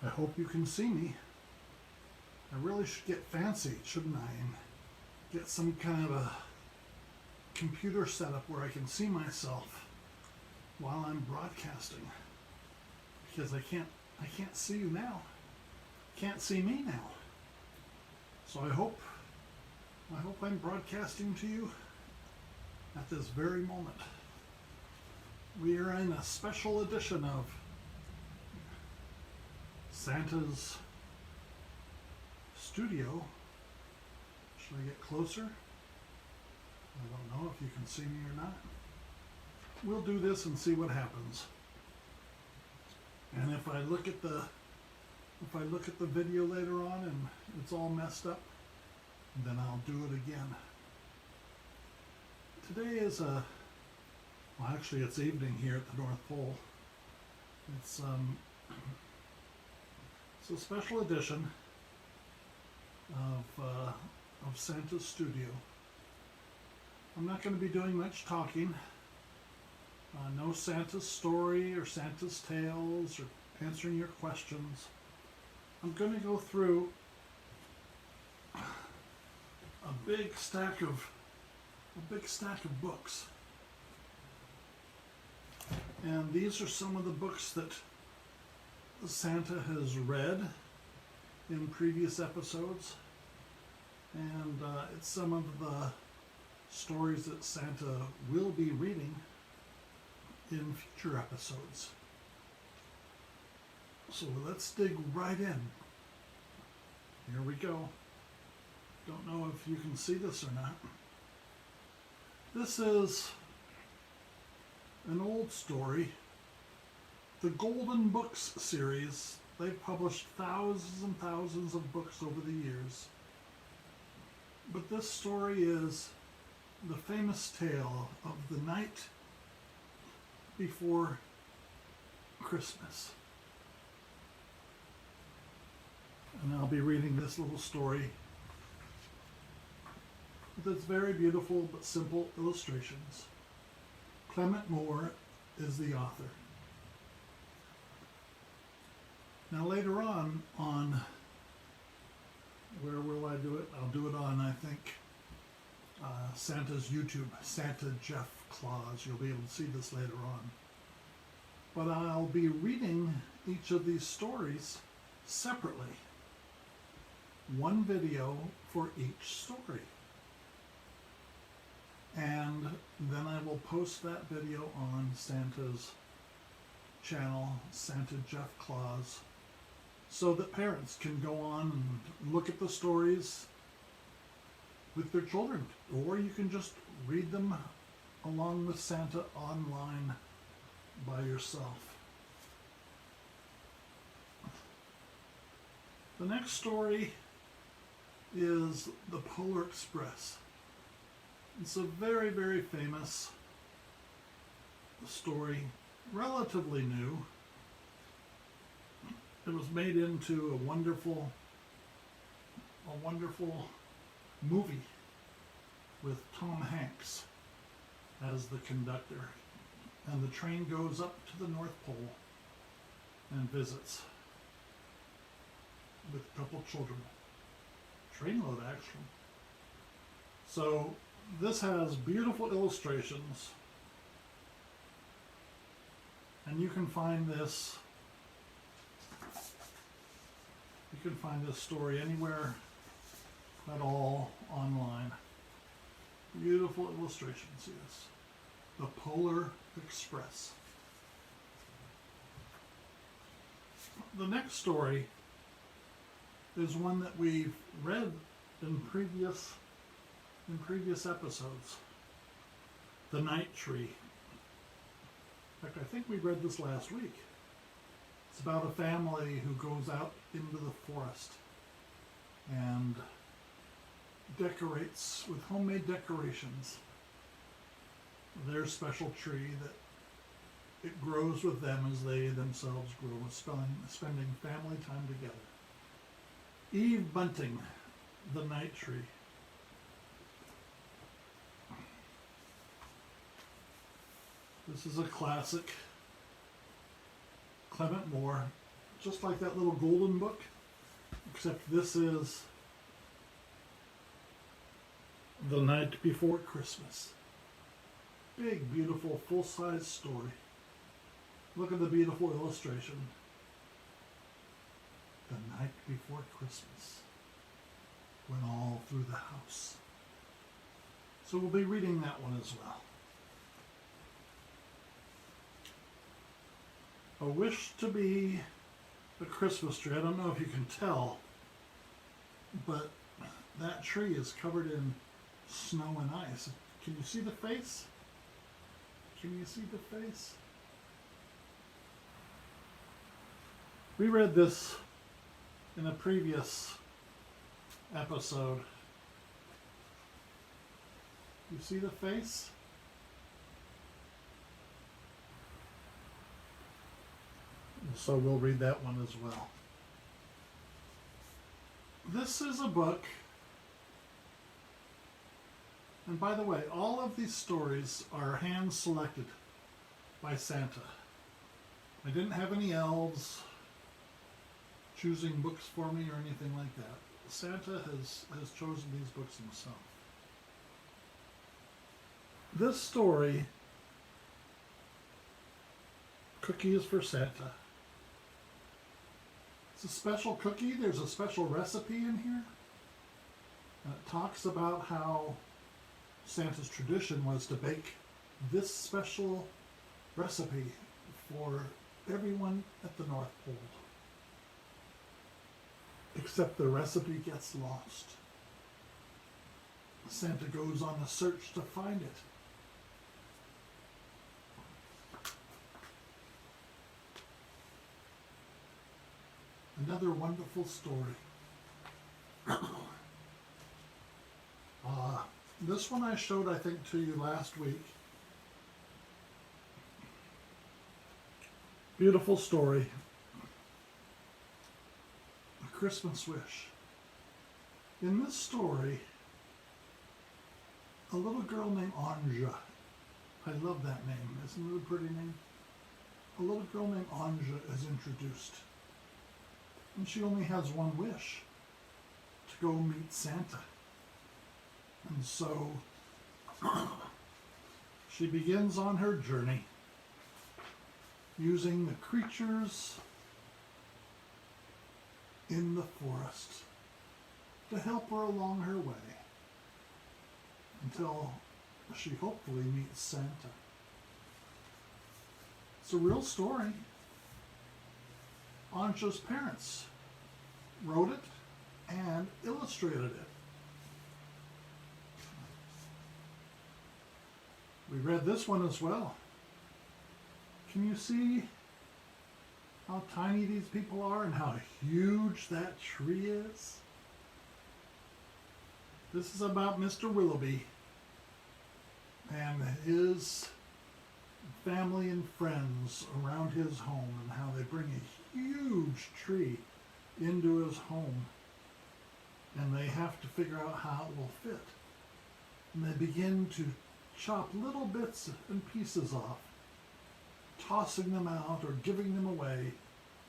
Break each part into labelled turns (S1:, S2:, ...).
S1: I hope you can see me. I really should get fancy, shouldn't I? And get some kind of a computer setup where I can see myself while I'm broadcasting. Because I can't see you now. Can't see me now. So I hope I'm broadcasting to you at this very moment. We are in a special edition of Santa's studio. Should I get closer? I don't know if you can see me or not. We'll do this and see what happens. And if I look at the video later on and it's all messed up, then I'll do it again. Today is well, actually it's evening here at the North Pole. It's a special edition of Santa's studio. I'm not going to be doing much talking. No Santa's story or Santa's tales or answering your questions. I'm going to go through a big stack of books. And these are some of the books that Santa has read in previous episodes. And it's some of the stories that Santa will be reading in future episodes. So let's dig right in. Here we go. Don't know if you can see this or not. This is an old story. The Golden Books series. They've published thousands and thousands of books over the years. But this story is the famous tale of the night before Christmas. And I'll be reading this little story with its very beautiful but simple illustrations. Clement Moore is the author. Now later on where will I do it? I'll do it on, I think, Santa's YouTube, Santa Jeff Claus. You'll be able to see this later on. But I'll be reading each of these stories separately. One video for each story. And then I will post that video on Santa's channel, Santa Jeff Claus, so that parents can go on and look at the stories with their children. Or you can just read them along with Santa online by yourself. The next story is The Polar Express. It's a very, very famous story, relatively new. It was made into a wonderful movie with Tom Hanks as the conductor. And the train goes up to the North Pole and visits with a couple children. Trainload, actually. So this has beautiful illustrations, and you can find this story anywhere at all online. Beautiful illustrations, yes. The Polar Express. The next story is one that we've read in previous episodes. The Night Tree. In fact, I think we read this last week. It's about a family who goes out into the forest and decorates with homemade decorations their special tree that it grows with them as they themselves grow, spending family time together. Eve Bunting, The Night Tree. This is a classic Clement Moore just like that little golden book, except this is The Night Before Christmas. Big, beautiful, full-size story. Look at the beautiful illustration. The Night Before Christmas went all through the house. So we'll be reading that one as well. A wish to be a Christmas tree. I don't know if you can tell, but that tree is covered in snow and ice. Can you see the face? Can you see the face? We read this in a previous episode. You see the face? So we'll read that one as well. This is a book, and by the way, all of these stories are hand selected by Santa. I didn't have any elves choosing books for me or anything like that. Santa has chosen these books himself. This story, Cookies for Santa. It's a special cookie. There's a special recipe in here. And it talks about how Santa's tradition was to bake this special recipe for everyone at the North Pole. Except the recipe gets lost. Santa goes on a search to find it. Another wonderful story. This one I showed, I think, to you last week. Beautiful story. A Christmas Wish. In this story, a little girl named Anja. I love that name. Isn't it a pretty name? A little girl named Anja is introduced. And she only has one wish, to go meet Santa. And so she begins on her journey using the creatures in the forest to help her along her way until she hopefully meets Santa. It's a real story. Anja's parents wrote it and illustrated it. We read this one as well. Can you see how tiny these people are and how huge that tree is? This is about Mr. Willoughby and his family and friends around his home and how they bring a huge tree into his home and they have to figure out how it will fit. And they begin to chop little bits and pieces off, tossing them out or giving them away,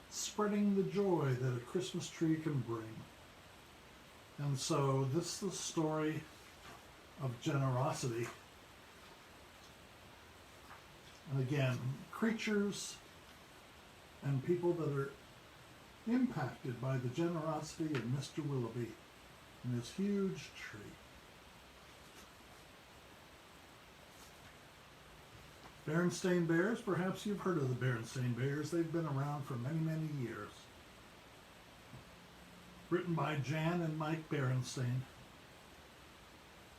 S1: spreading the joy that a Christmas tree can bring. And so this is the story of generosity. And again, creatures and people that are impacted by the generosity of Mr. Willoughby and his huge tree. Berenstain Bears, perhaps you've heard of the Berenstain Bears. They've been around for many, many years. Written by Jan and Mike Berenstain.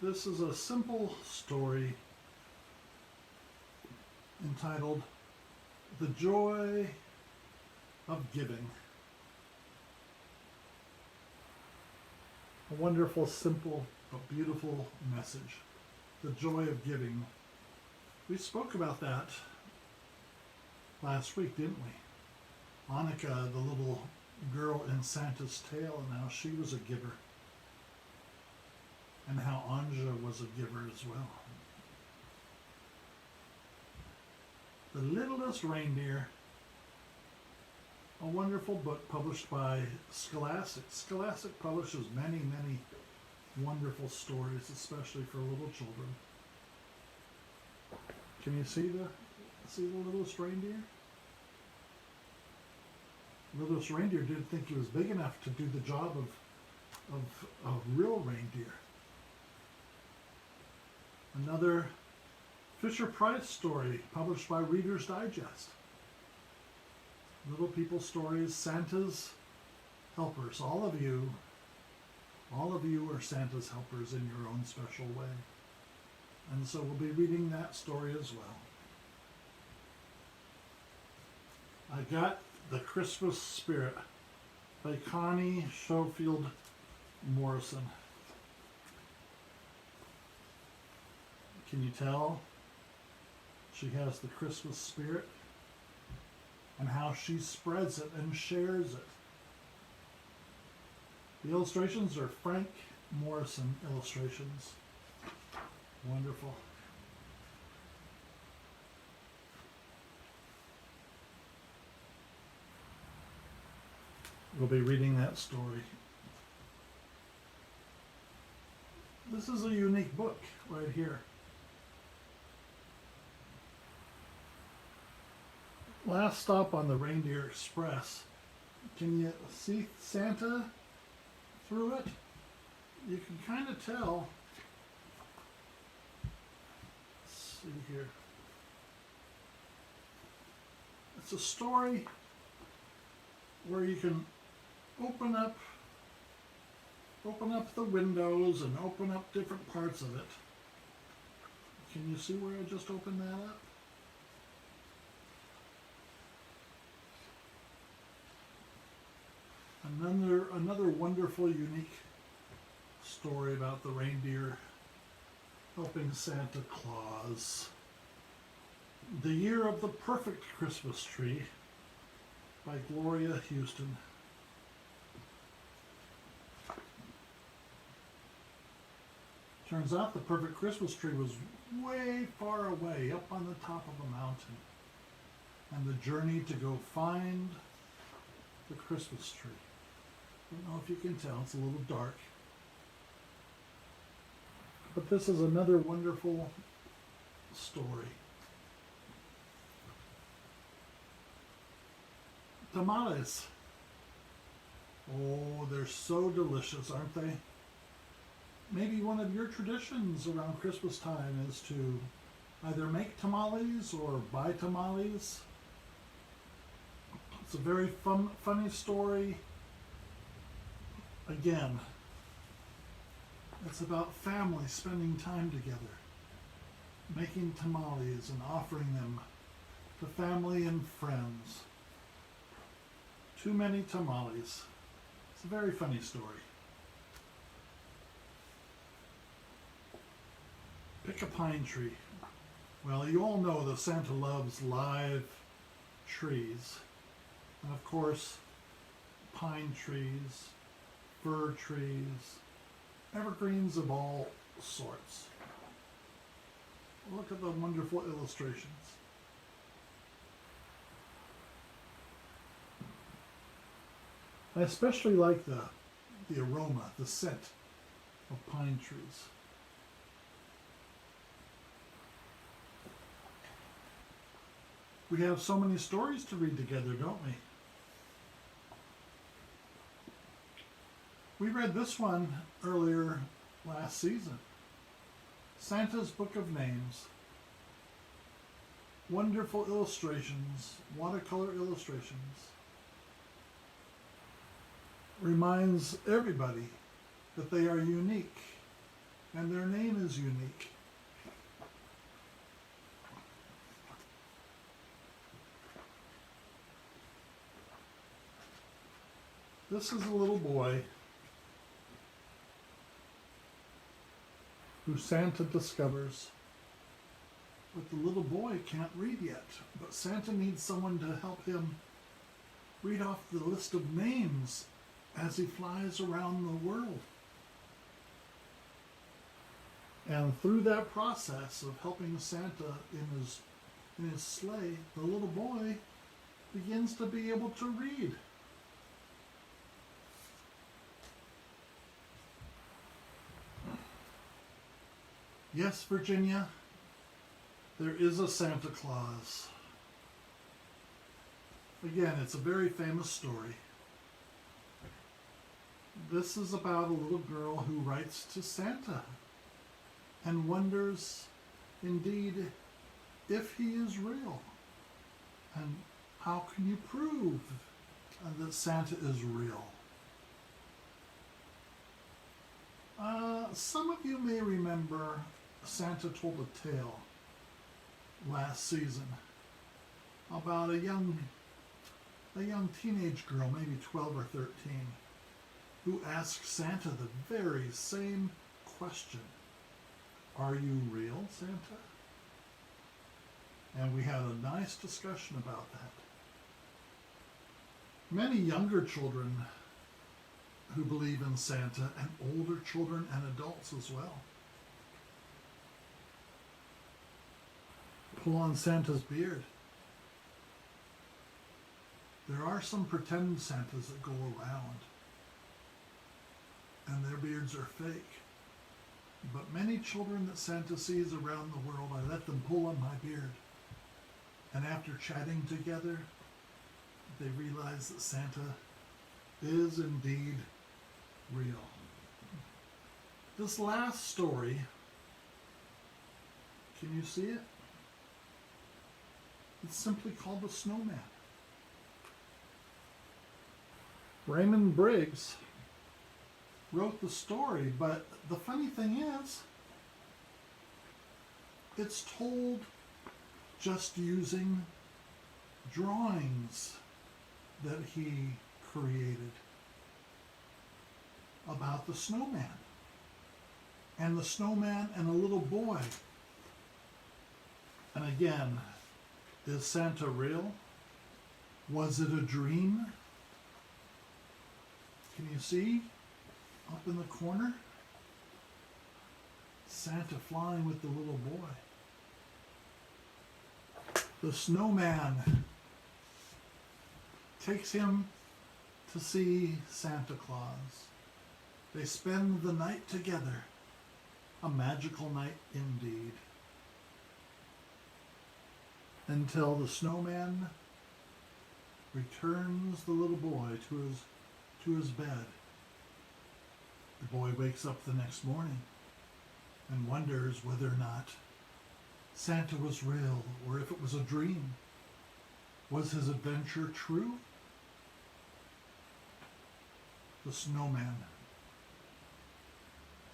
S1: This is a simple story entitled The Joy of Giving. A wonderful, simple, but beautiful message. The joy of giving. We spoke about that last week, didn't we? Annika, the little girl in Santa's tale, and how she was a giver. And how Anja was a giver as well. The littlest reindeer a wonderful book published by Scholastic. Scholastic publishes many, many wonderful stories, especially for little children. Can you see the littlest reindeer? The littlest reindeer didn't think he was big enough to do the job of real reindeer. Another Fisher-Price story published by Reader's Digest. Little people stories, Santa's helpers. All of you are Santa's helpers in your own special way. And so we'll be reading that story as well. I got The Christmas Spirit by Connie Schofield Morrison. Can you tell she has the Christmas spirit and how she spreads it and shares it? The illustrations are Frank Morrison illustrations. Wonderful. We'll be reading that story. This is a unique book right here. Last stop on the Reindeer Express. Can you see Santa through it? You can kind of tell. Let's see here. It's a story where you can open up the windows and open up different parts of it. Can you see where I just opened that up? Another wonderful, unique story about the reindeer helping Santa Claus. The Year of the Perfect Christmas Tree by Gloria Houston. Turns out the perfect Christmas tree was way far away, up on the top of a mountain. And the journey to go find the Christmas tree. I don't know if you can tell, it's a little dark. But this is another wonderful story. Tamales. Oh, they're so delicious, aren't they? Maybe one of your traditions around Christmas time is to either make tamales or buy tamales. It's a very funny story. Again, it's about family spending time together, making tamales and offering them to family and friends. Too many tamales. It's a very funny story. Pick a pine tree. Well, you all know that Santa loves live trees. And of course, pine trees, fir trees, evergreens of all sorts. Look at the wonderful illustrations. I especially like the aroma, the scent of pine trees. We have so many stories to read together, don't we? We read this one earlier last season. Santa's Book of Names. Wonderful illustrations, watercolor illustrations. Reminds everybody that they are unique and their name is unique. This is a little boy who Santa discovers, but the little boy can't read yet. But Santa needs someone to help him read off the list of names as he flies around the world. And through that process of helping Santa in his sleigh, the little boy begins to be able to read. Yes, Virginia, there is a Santa Claus. Again, it's a very famous story. This is about a little girl who writes to Santa and wonders, indeed, if he is real. And how can you prove that Santa is real? Some of you may remember Santa told a tale last season about a young teenage girl, maybe 12 or 13, who asked Santa the very same question. Are you real, Santa? And we had a nice discussion about that. Many younger children who believe in Santa, and older children and adults as well, pull on Santa's beard. There are some pretend Santas that go around, and their beards are fake. But many children that Santa sees around the world, I let them pull on my beard. And after chatting together, they realize that Santa is indeed real. This last story, can you see it? It's simply called The Snowman. Raymond Briggs wrote the story, but the funny thing is, it's told just using drawings that he created about the snowman. And the snowman and a little boy. And again, is Santa real? Was it a dream? Can you see up in the corner? Santa flying with the little boy. The snowman takes him to see Santa Claus. They spend the night together. A magical night indeed. Until the snowman returns the little boy to his bed. The boy wakes up the next morning and wonders whether or not Santa was real or if it was a dream. Was his adventure true? The Snowman.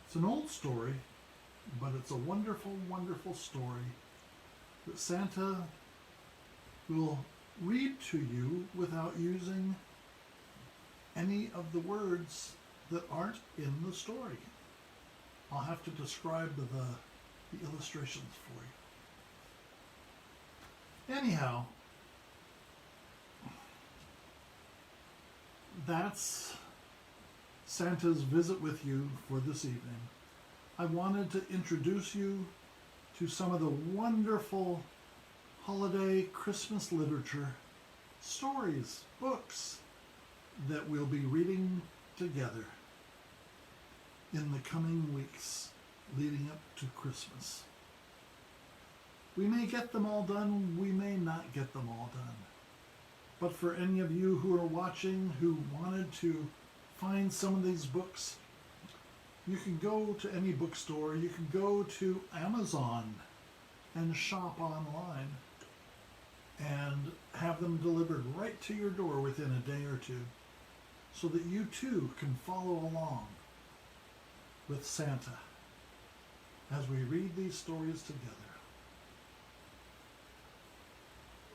S1: It's an old story, but it's a wonderful, wonderful story that Santa will read to you without using any of the words that aren't in the story. I'll have to describe the illustrations for you. Anyhow, that's Santa's visit with you for this evening. I wanted to introduce you to some of the wonderful holiday Christmas literature, stories, books that we'll be reading together in the coming weeks leading up to Christmas. We may get them all done, we may not get them all done. But for any of you who are watching who wanted to find some of these books, you can go to any bookstore, you can go to Amazon and shop online and have them delivered right to your door within a day or two so that you too can follow along with Santa as we read these stories together.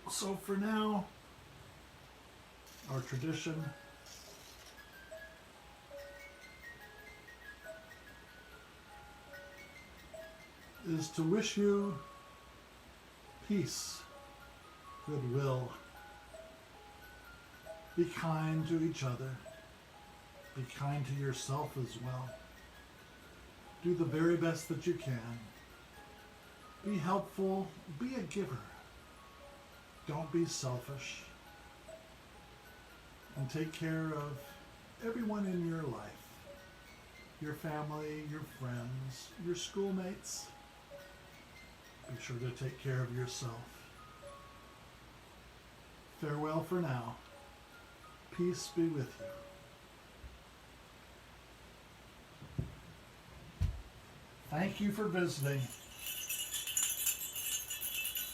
S1: So for now, our tradition is to wish you peace, goodwill. Be kind to each other. Be kind to yourself as well. Do the very best that you can. Be helpful. Be a giver. Don't be selfish. and take care of everyone in your life. Your family, your friends, your schoolmates. Be sure to take care of yourself. Farewell for now. Peace be with you. Thank you for visiting.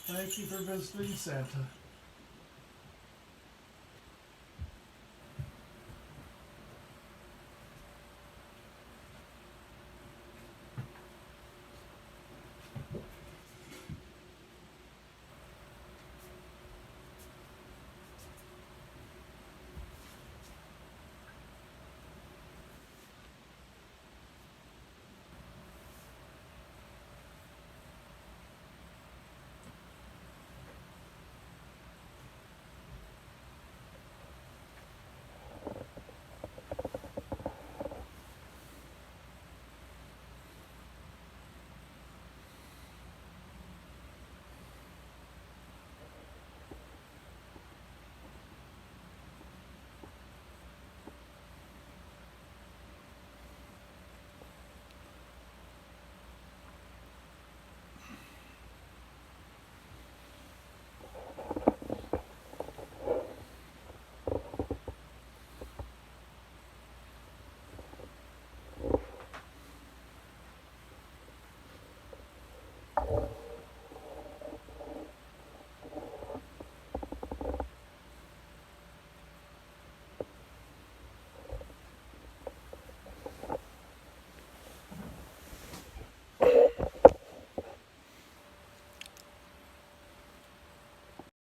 S1: Thank you for visiting Santa.